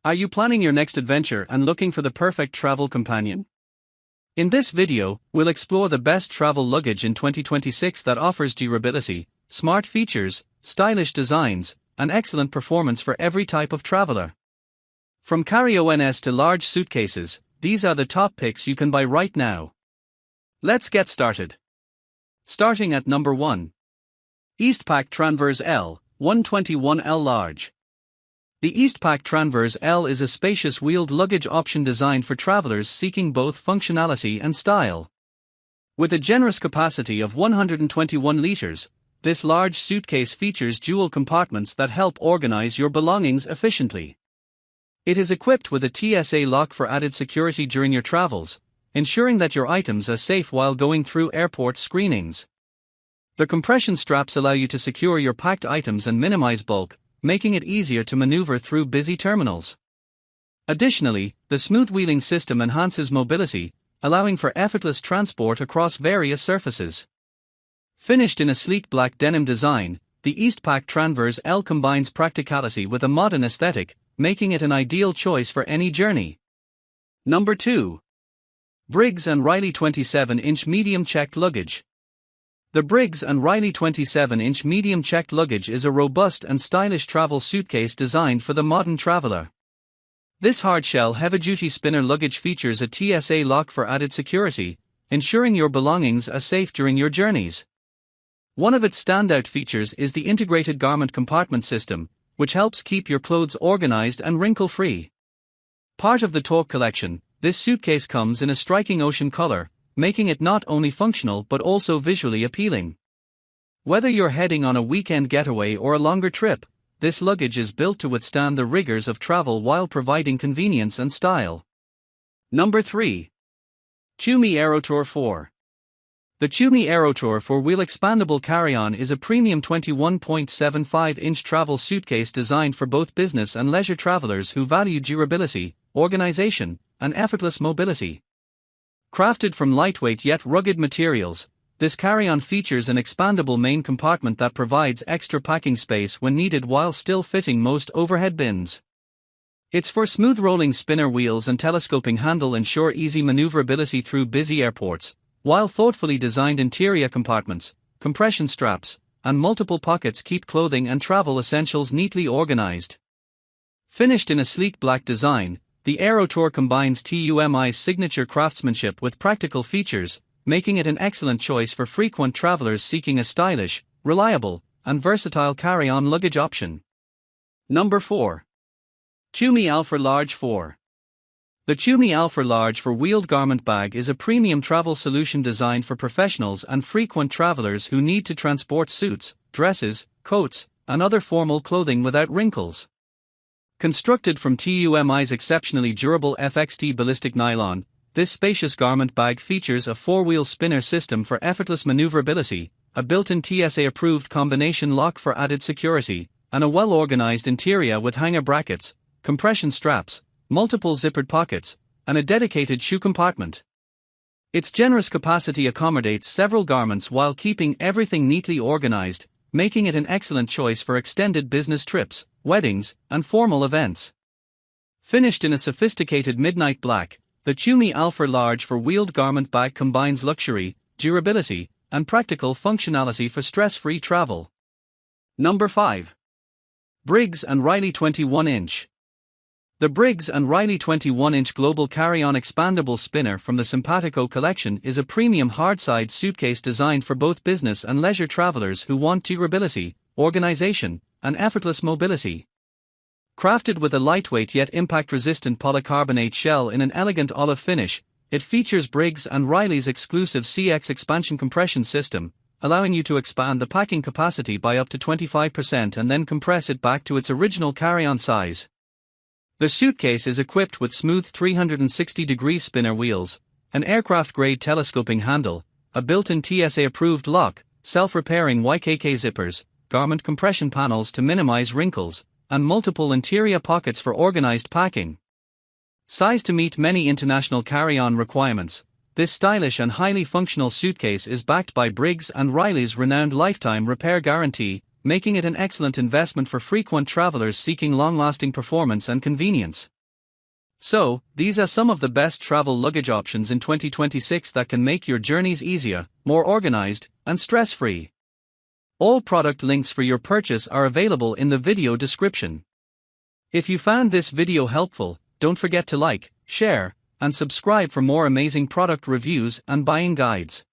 Are you planning your next adventure and looking for the perfect travel companion? In this video, we'll explore the best travel luggage in 2026 that offers durability, smart features, stylish designs, and excellent performance for every type of traveler. From carry-ons to large suitcases, these are the top picks you can buy right now. Let's get started. Starting at number 1. Eastpak Transverse L, 121L Large. The Eastpak Transverse L is a spacious wheeled luggage option designed for travelers seeking both functionality and style. With a generous capacity of 121 liters, this large suitcase features dual compartments that help organize your belongings efficiently. It is equipped with a TSA lock for added security during your travels, ensuring that your items are safe while going through airport screenings. The compression straps allow you to secure your packed items and minimize bulk, making it easier to maneuver through busy terminals. Additionally, the smooth wheeling system enhances mobility, allowing for effortless transport across various surfaces. Finished in a sleek black denim design, the Eastpak Transverse L combines practicality with a modern aesthetic, making it an ideal choice for any journey. Number 2. Briggs & Riley 27-inch medium checked luggage. The Briggs & Riley 27-inch medium checked luggage is a robust and stylish travel suitcase designed for the modern traveler. This hardshell heavy-duty spinner luggage features a TSA lock for added security, ensuring your belongings are safe during your journeys. One of its standout features is the integrated garment compartment system, which helps keep your clothes organized and wrinkle-free. Part of the Talk collection, this suitcase comes in a striking ocean color, making it not only functional but also visually appealing. Whether you're heading on a weekend getaway or a longer trip, this luggage is built to withstand the rigors of travel while providing convenience and style. Number 3. Tumi Aerotour 4. The Tumi Aerotour 4-wheel expandable carry-on is a premium 21.75-inch travel suitcase designed for both business and leisure travelers who value durability, organization, and effortless mobility. Crafted from lightweight yet rugged materials, this carry-on features an expandable main compartment that provides extra packing space when needed while still fitting most overhead bins. Its smooth rolling spinner wheels and telescoping handle ensure easy maneuverability through busy airports, while thoughtfully designed interior compartments, compression straps, and multiple pockets keep clothing and travel essentials neatly organized. Finished in a sleek black design, the Aerotour combines TUMI's signature craftsmanship with practical features, making it an excellent choice for frequent travelers seeking a stylish, reliable, and versatile carry-on luggage option. Number 4. Tumi Alpha Large 4. The Tumi Alpha Large 4-wheeled garment bag is a premium travel solution designed for professionals and frequent travelers who need to transport suits, dresses, coats, and other formal clothing without wrinkles. Constructed from TUMI's exceptionally durable FXT ballistic nylon, this spacious garment bag features a 4-wheel spinner system for effortless maneuverability, a built-in TSA-approved combination lock for added security, and a well-organized interior with hanger brackets, compression straps, multiple zippered pockets, and a dedicated shoe compartment. Its generous capacity accommodates several garments while keeping everything neatly organized, making it an excellent choice for extended business trips, weddings, and formal events. Finished in a sophisticated midnight black, the Tumi Alpha Large 4-wheeled garment bag combines luxury, durability, and practical functionality for stress-free travel. Number 5. Briggs & Riley 21-inch. The Briggs & Riley 21-inch global carry-on expandable spinner from the Simpatico collection is a premium hard-side suitcase designed for both business and leisure travelers who want durability, organization, and effortless mobility. Crafted with a lightweight yet impact-resistant polycarbonate shell in an elegant olive finish, it features Briggs & Riley's exclusive CX expansion compression system, allowing you to expand the packing capacity by up to 25% and then compress it back to its original carry-on size. The suitcase is equipped with smooth 360-degree spinner wheels, an aircraft-grade telescoping handle, a built-in TSA-approved lock, self-repairing YKK zippers, garment compression panels to minimize wrinkles, and multiple interior pockets for organized packing. Sized to meet many international carry-on requirements, this stylish and highly functional suitcase is backed by Briggs & Riley's renowned lifetime repair guarantee, making it an excellent investment for frequent travelers seeking long-lasting performance and convenience. So, these are some of the best travel luggage options in 2026 that can make your journeys easier, more organized, and stress-free. All product links for your purchase are available in the video description. If you found this video helpful, don't forget to like, share, and subscribe for more amazing product reviews and buying guides.